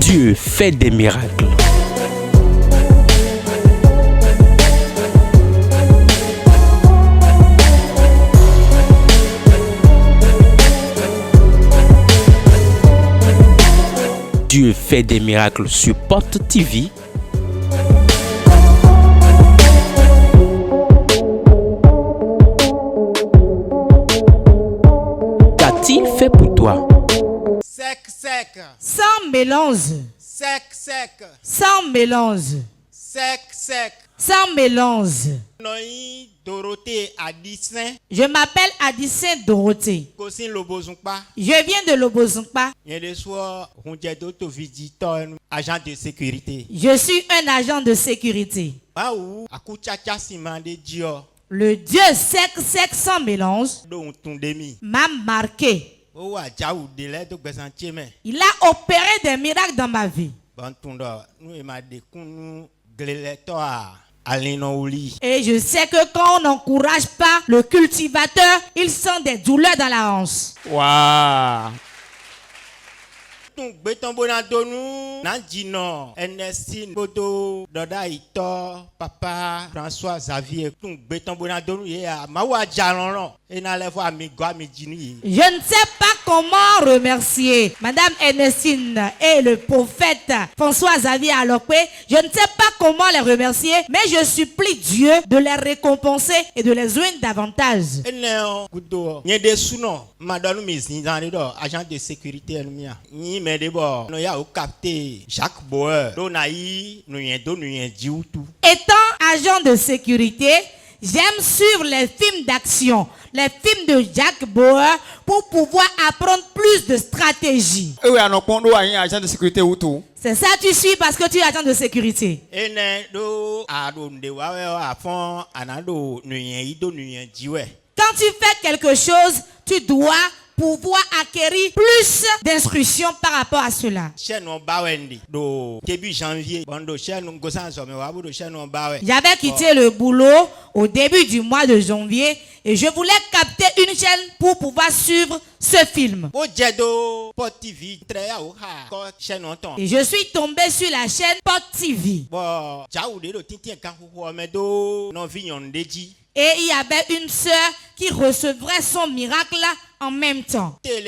Dieu fait des miracles. Dieu fait des miracles sur Porte TV. Qu'a-t-il fait pour toi? Sec, sec. Sans mélange. Sec, sec. Sans mélange. Sec, sec. Sans mélange. Noi Dorothée Adissin. Je m'appelle Adissin Dorothée. Kosin Lobozunpa. Je viens de Lobozunpa. Il y a des soirs, on dit d'autres visiteurs, agent de sécurité. Je suis un agent de sécurité. Waouh, Akouchacha Simande Dio. Le Dieu sec sans mélange Donc, ton demi. m'a marqué. Oh, Adjaou, délai de Bessantieme. Il a opéré des miracles dans ma vie. Bon, ton da, nous, il m'a dit qu'on nous gléleto à Alinouli. Et je sais que quand on n'encourage pas le cultivateur, il sent des douleurs dans la hanche. Waouh! Ton béton bonadonu, Nandino, Ernestine, Bodo, Doda Ito, Papa, François Xavier, ton béton bonadonu, y'a Mawa Jalon, et n'a les voix amigo, amidini. Je ne sais pas comment remercier Madame Ernestine et le prophète François Xavier Alokwe. Je ne sais pas comment les remercier, mais je supplie Dieu de les récompenser et de les oindre davantage. Et non, Goudo, y'a des sous-noms, Madame Mizini, dans les dos, agent de sécurité, elle m'a. Mais d'abord, nous avons capté Jacques Bauer, nous avons tout. Étant agent de sécurité, j'aime suivre les films d'action, les films de Jacques Bauer pour pouvoir apprendre plus de stratégie. Oui, on a un agent de sécurité ou tout. C'est ça tu suis parce que tu es agent de sécurité. Et nous avons Quand tu fais quelque chose, tu dois pouvoir acquérir plus d'instructions par rapport à cela. Début janvier, J'avais quitté le boulot au début du mois de janvier et je voulais capter une chaîne pour pouvoir suivre ce film. Et je suis tombé sur la chaîne Porte TV. Et il y avait une sœur qui recevrait son miracle en même temps. Et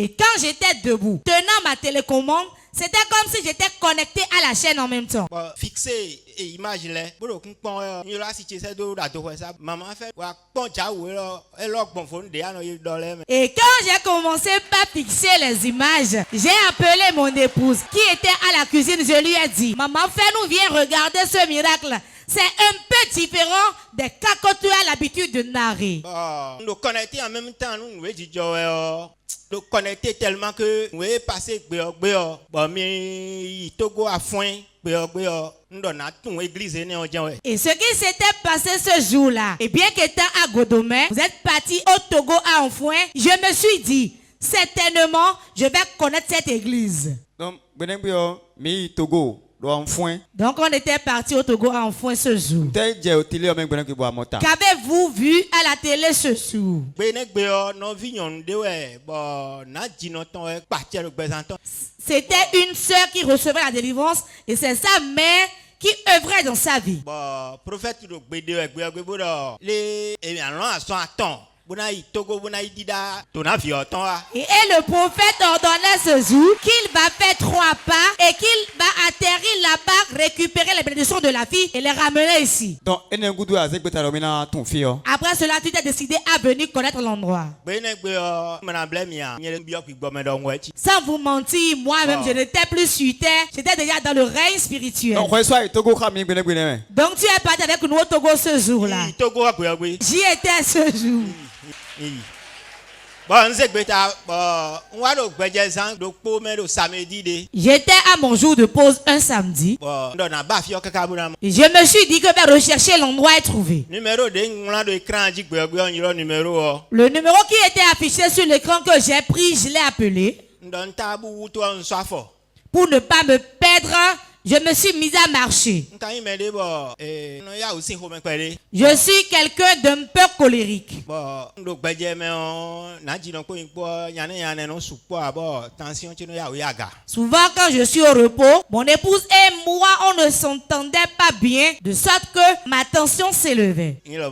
quand j'étais debout, tenant ma télécommande, c'était comme si j'étais connecté à la chaîne en même temps. Fixé et image là, et quand j'ai commencé par fixer les images, j'ai appelé mon épouse qui était à la cuisine. Je lui ai dit, maman, fais-nous viens regarder ce miracle. C'est un peu différent des cas que tu as l'habitude de narrer. Nous connecter en même temps, nous connecter tellement que nous est passé Togo à foin. Et ce qui s'était passé ce jour-là, et bien qu'étant à Godomé, vous êtes parti au Togo à Enfoin, je me suis dit, certainement, je vais connaître cette église. Donc on était parti au Togo à Enfoin ce jour. Qu'avez-vous vu à la télé ce jour? C'était une sœur qui recevait la délivrance et c'est sa mère qui œuvrait dans sa vie. Et le prophète ordonnait ce jour qu'il va faire 3 pas et qu'il va atterrir là-bas, récupérer les bénédictions de la fille et les ramener ici. Après cela, tu t'es décidé à venir connaître l'endroit. Sans vous mentir, moi-même, je n'étais plus sur terre, j'étais déjà dans le règne spirituel. Donc tu es parti avec nous au Togo ce jour-là. J'y étais ce jour. J'étais à mon jour de pause un samedi. Et je me suis dit que je vais rechercher l'endroit et trouver. Le numéro qui était affiché sur l'écran que j'ai pris, je l'ai appelé. Pour ne pas me perdre, je me suis mise à marcher. Quand il m'a dit, bon, il y a aussi un peu. Je suis quelqu'un d'un peu colérique. Bon, donc, ben, mais on a dit donc, il y a un support, bon, tension, tu n'as pas. Souvent, quand je suis au repos, mon épouse et moi, on ne s'entendait pas bien, de sorte que ma tension s'élevait. Il a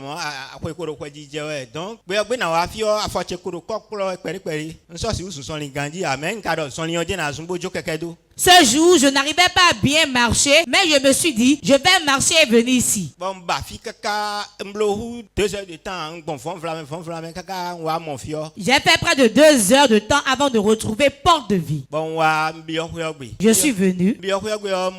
donc, ben, on a fait à faire checker le coq pour le péri. On sort si vous sont les gandis, amen, car son lion à Zumbo Jokedo. Ce jour, je n'arrivais pas à bien marcher, mais je me suis dit, je vais marcher et venir ici. Bon, bah, fi kaka, 2 heures de temps, bon, fond flamme, kaka, wa mon fio. J'ai fait près de 2 heures de temps avant de retrouver Porte de Vie. Bon, wa, bio, Je suis venu.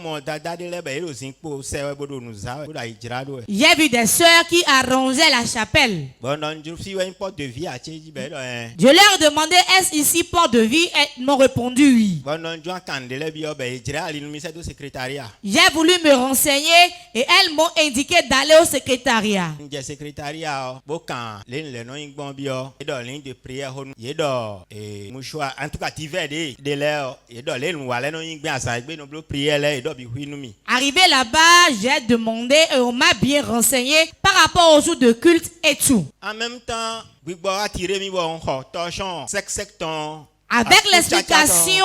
mon dada de l'ebe, il aussi pour serrer bodo nous a, bodo hijrado. J'ai vu des sœurs qui arrongeaient la chapelle. Bon, donc, je suis une porte de vie à Tchéji, ben, Je leur demandais, est-ce ici Porte de Vie? Et ils m'ont répondu oui. bon, donc, je candele bio, ben, hijra, à l'illumination du secrétariat. J'ai voulu me renseigner et elles m'ont indiqué d'aller au secrétariat. Le secrétariat, bon, quand les noms bon bio, et dans ligne de prière, et dans, et mouchoir, en tout cas, t'hiver de l'air, et dans les noms, les noms, bien, ça, et nos prières, et dans, bihuinumi. Arrivé là-bas, j'ai demandé et on m'a bien renseigné par rapport aux jours de culte et tout. En même temps, oui, bon, attirer mi bon, torchon, secton. Avec l'explication,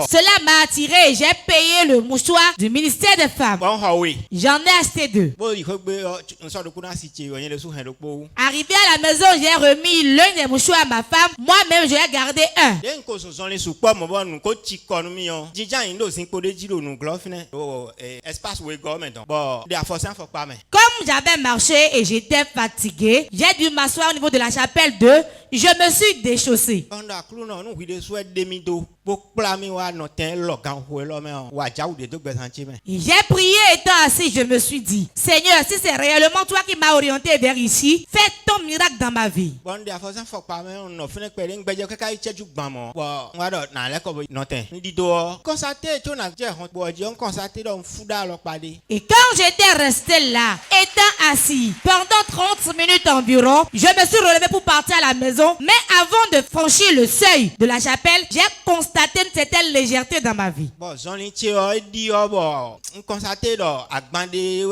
cela m'a attiré et j'ai payé le mouchoir du ministère des Femmes. Bon, oui. J'en ai acheté 2. Bon, il faut que on soit de kuna cité, on est le sous-hen de beau. Arrivé à la maison, j'ai remis l'un des mouchoirs à ma femme. Moi-même, j'ai gardé un. Dès que ce sont les sous-poids, mon bon, nous coach économie. Déjà, il nous cinq de giro nous glofne. Oh, espace où est maintenant. Bon, des forces faut pas mais. Comme j'avais marché et j'étais fatigué, j'ai dû m'asseoir au niveau de la chapelle 2. Je me suis déchaussé. On a cloué non, nous vidéo soit demi-do. Pour plamer ou à noter l'organ ou l'homme ou à jaou des deux besantiments. J'ai prié étant assis, je me suis dit, Seigneur, si c'est réellement toi qui m'as orienté vers ici, fais ton miracle dans ma vie. Bon, des forces faut pas mais on a fait un peu de quelqu'un qui tient bon, on va dans la comme noter. Nous dit dehors. Constater, tu n'as déjà on constater dans fouda alors pas dit. Et quand j'étais resté là, étant assis, pendant 30 minutes environ, je me suis relevé pour partir à la maison. Mais avant de franchir le seuil de la chapelle, j'ai constaté une certaine légèreté dans ma vie. Bon, j'en ai dit, bon, on constatait là, à bander,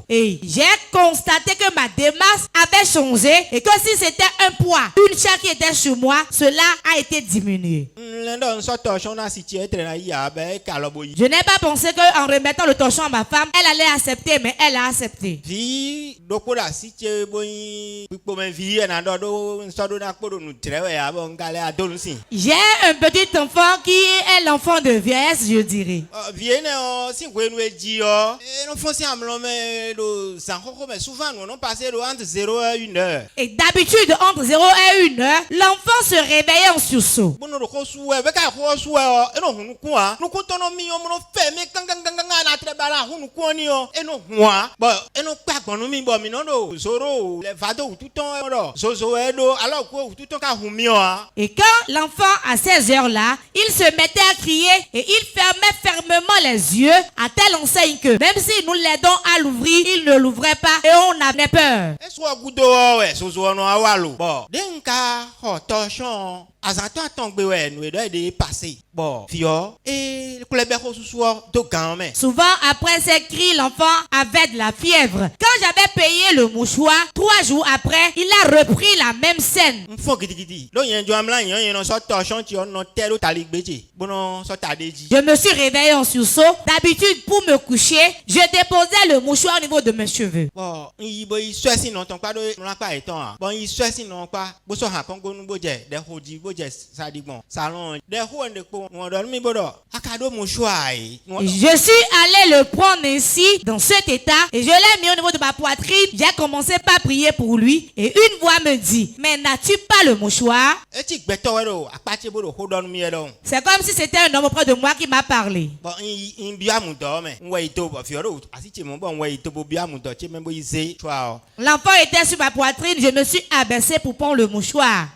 et j'ai constaté que ma démarche avait changé et que si c'était un poids, une charge qui était sur moi, cela a été diminué. Je n'ai pas pensé qu'en remettant le torchon à ma femme, elle allait accepter, mais elle a accepté. J'ai un petit enfant qui est l'enfant de vieillesse, je dirais. Et d'habitude, entre 0 et 1 heure, l'enfant se réveillait en sursaut. Et quand l'enfant à ces heures-là, il se mettait à crier et il fermait fermement les yeux à telle enseigne que même si nous l'aidons à l'ouvrir, il ne l'ouvrait pas et on avait peur. Souvent après ces cris, l'enfant avait de la fièvre. Quand j'avais payé le mouchoir, 3 jours après, il a repris la même scène. Je me suis réveillé en sursaut. D'habitude, pour me coucher, je déposais le mouchoir au niveau de mes cheveux. Je suis allé le prendre ainsi, dans cet état, et je l'ai mis au niveau de ma poitrine. J'ai commencé par prier pour lui, et une voix me dit, mais n'as-tu pas le mouchoir? C'est comme si c'était un homme auprès de moi qui m'a parlé. L'enfant était sur ma poitrine, je me suis abaissé pour prendre le mouchoir.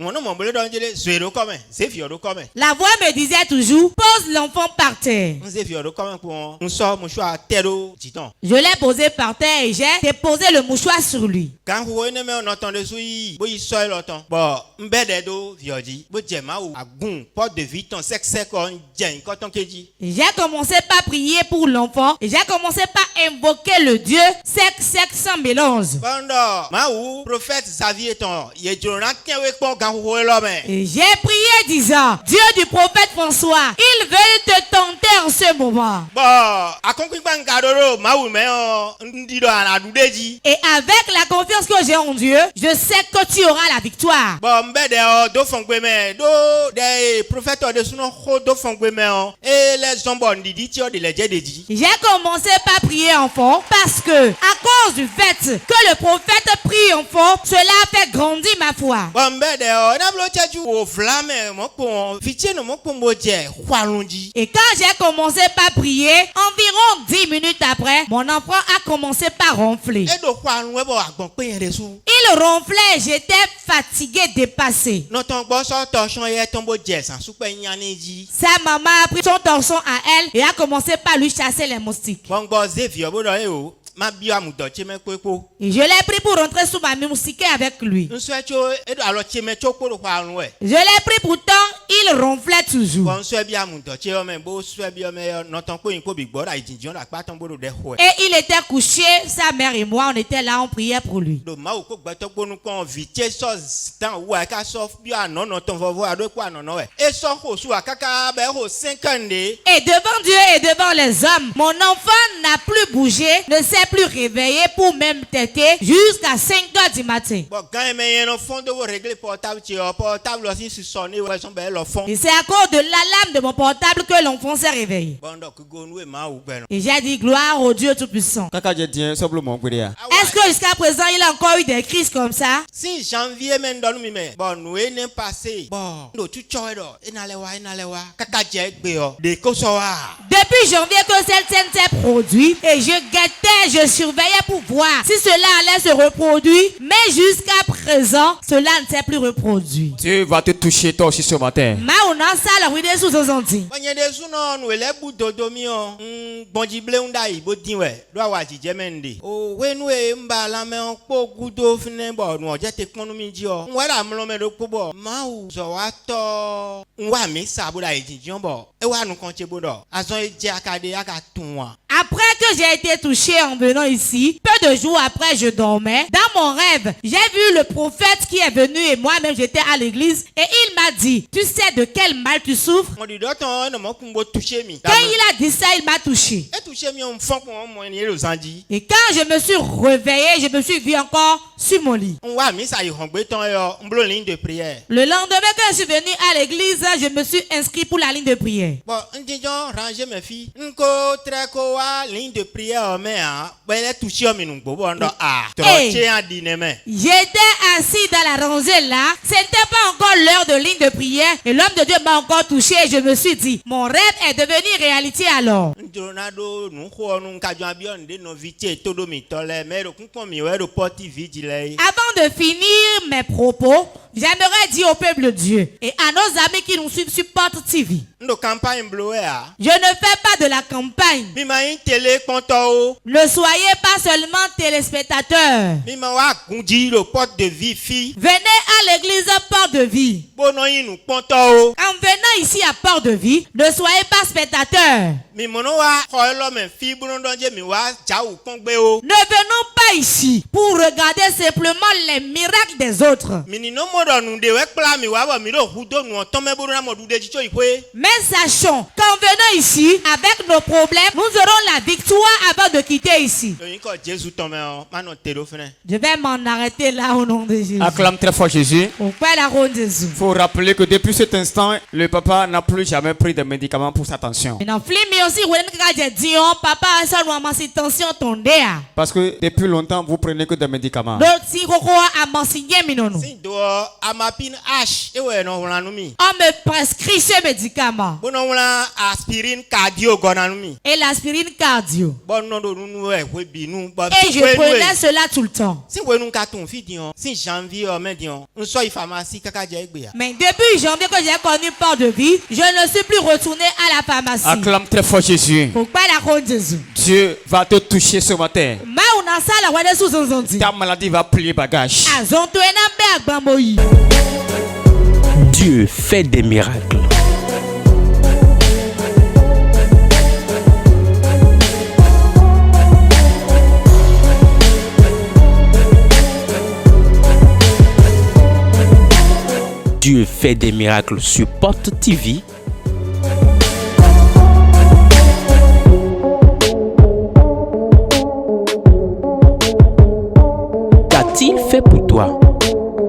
Mon nom, mon bleu dans le zéro comme c'est fier comme. La voix me disait toujours, pose l'enfant par terre. C'est fier comme pour on sort mon choix à terre dit on. Je l'ai posé par terre et j'ai déposé le mouchoir sur lui. Quand vous voyez on entend dessus, il sort l'automne. Bon, m'bede do viodi, bo djema ou agun, porte de vie ton sexe on djen quand on dit. J'ai commencé par prier pour l'enfant et j'ai commencé par invoquer le Dieu sexe sans mélange. Pendant ma ou prophète Xavier ton, il est Jonathan avec bon quand vous voyez l'homme. Et j'ai prié disant, Dieu du prophète François, il veut te tenter en ce moment. Bon, a conclu ban gadoro, ma ou mais on dit dans la doudeji. Et avec la confiance que j'ai en Dieu, je sais que tu auras la victoire. Bon, m'bede do fongwe me, do des prophètes de suno do fongwe me et les zombons dit de les dit. J'ai commencé par prier enfant parce que, à cause du fait que le prophète prie enfant, cela a fait grandir ma foi. Bon, m'bede n'a blo tchaju au flamme mon pour fitier no mon pour modje, kwalonji. Et quand j'ai commencé par prier, environ 10 minutes après, mon enfant a commencé par ronfler. Et do kwalon bo agbon pe yen resu. Il ronflait, j'étais fatigué, dépassé. Notre boss torchon et tombeau jess en soupe nyaneji. Sa maman a pris son torchon à elle et a commencé par lui chasser les moustiques. Bon boss Xavier bo do e o. Ma bio mu do cheme kwepo. Et je l'ai pris pour rentrer sous ma moustique avec lui. Nswecho e do alo cheme choko do kwalon we. Je l'ai pris pourtant, il ronflait toujours. Bon swe bia mu do che o me bo swe bia me notre ko yin ko bi gbora idinjon la pa ton bo do de ho. Et il était couché, sa mère et moi, on était là, on priait pour lui. Do ma o ko gba to gbonu kon vite so dan wa ka so bio anono ton vovo ado ko anono we. E so ho su akaka be ho 5 ans. Et devant Dieu et devant les hommes, mon enfant n'a plus bougé, ne s'est plus réveillé pour même têter jusqu'à 5 heures du matin. Bon quand me yen no fond de régler portable ti portable aussi sur sonner ouais son be le fond. Et c'est à cause de l'alarme de mon portable que l'enfant s'est réveillé. Bon donc gonu e ma ou ben. Et j'ai dit gloire au Dieu Tout-Puissant. Kaka je dien soblo mon gberia. Est-ce que jusqu'à présent il a encore eu des crises comme ça? Si janvier men don mi me. Bon nous est passé. Bon no tu choy do inalewa kaka je gbe o. De ko so wa. Depuis janvier que cette scène s'est produite et je guettais, je surveillais pour voir si cela allait se reproduire, mais jusqu'à présent, cela ne s'est plus reproduit. Tu vas te toucher toi aussi ce matin. Mauna sala wide sous zonzi. Bon yede su no nous ele bu dodo mi o. Bon jible undai bo din we. Do wa jije mende. O we nu e mba la me on po gudo fine bo nu o je te ponu mi ji o. Nwa ra mlo me do po bo. Ma u zo wa to. Nwa mi sa bo da ejinjon bo. E wa nu kan che bo do. Azon e je akade aka tun wa. Après que j'ai été touché en venant ici, peu de jours après je dormais, dans mon rêve, j'ai vu le prophète qui est venu et moi-même j'étais à l'église et il m'a dit, tu sais de quel mal tu souffres? Mon di do ton no mo kun bo toucher mi. Quand il a dit ça, il m'a touché. E toucher mi on fon pour mo ni le zanji. Et quand je me suis réveillé, je me suis vu encore sur mon lit. Nwa mi sa yi hon gbe ton yo, mblo ligne de prière. Le lendemain, quand je suis venu à l'église, je me suis inscrit pour la ligne de prière. Bon, ndijon ranger mes filles. Nko tre ko wa ligne de prière me a. Bon elle toucher mi nu gbo bo ndo ah. Troche an dine me. J'étais assis dans la rangée là. C'était pas encore l'heure de ligne de prière. Et l'homme de Dieu m'a encore touché et je me suis dit, mon rêve est devenu réalité alors. Ndronado nu ko nu kajo abion de no vite todo mi tole me ro kun kon mi we ro porti vigile. Avant de finir mes propos, j'aimerais dire au peuple de Dieu et à nos amis qui nous suivent sur Porte TV. Ndo campagne bloé a. Je ne fais pas de la campagne. Mi ma yin télé konto o. Ne soyez pas seulement téléspectateurs. Mi ma wa gunji le porte de vie fi. Venez à l'église Porte de Vie. Bono yin nu konto o. En venant ici à Porte de Vie, ne soyez pas spectateurs. Mi mono wa ko lo me fi bono donje mi wa ja u kon gbe o. Ne venons pas ici pour regarder simplement les miracles des autres. Mi ni no mo do nu de we kpla mi wa bo mi do hudo nu ton me bono na mo du de jicho ipe. Mais sachons qu'en venant ici, avec nos problèmes, nous aurons la victoire avant de quitter ici. Yin ko Jésus ton me o, ma no te do fene. Je vais m'en arrêter là au nom de Jésus. Acclame très fort Jésus. Au Père la ronde Jésus. Il faut rappeler que depuis cet instant, le papa n'a plus jamais pris de médicaments pour sa tension. Mais non, flim mais aussi, papa, ça nous a massé tension ton dé. Parce que depuis longtemps, longtemps, vous prenez que des médicaments. Donc si koko a m'enseigner minono. Si do amapine H e we no wala numi. On me prescrit ce médicament. Bono wala aspirine cardio gona numi. Et l'aspirine cardio. Bon non do nu e we bi nu. Et je prenais cela tout le temps. Si we nu ka ton fi dion, si janvier o men dion, on so y pharmacie kaka je egbe ya. Mais depuis janvier que j'ai connu Port de Vie, je ne suis plus retourné à la pharmacie. Acclame très fort Jésus. Faut pas la compte Jésus. Dieu va te toucher ce matin. Ma on a ça la wade sous son dit. Ta maladie va plier bagage. Azonto ena be agbamoyi. Dieu fait des miracles. Dieu fait des miracles sur Porte TV.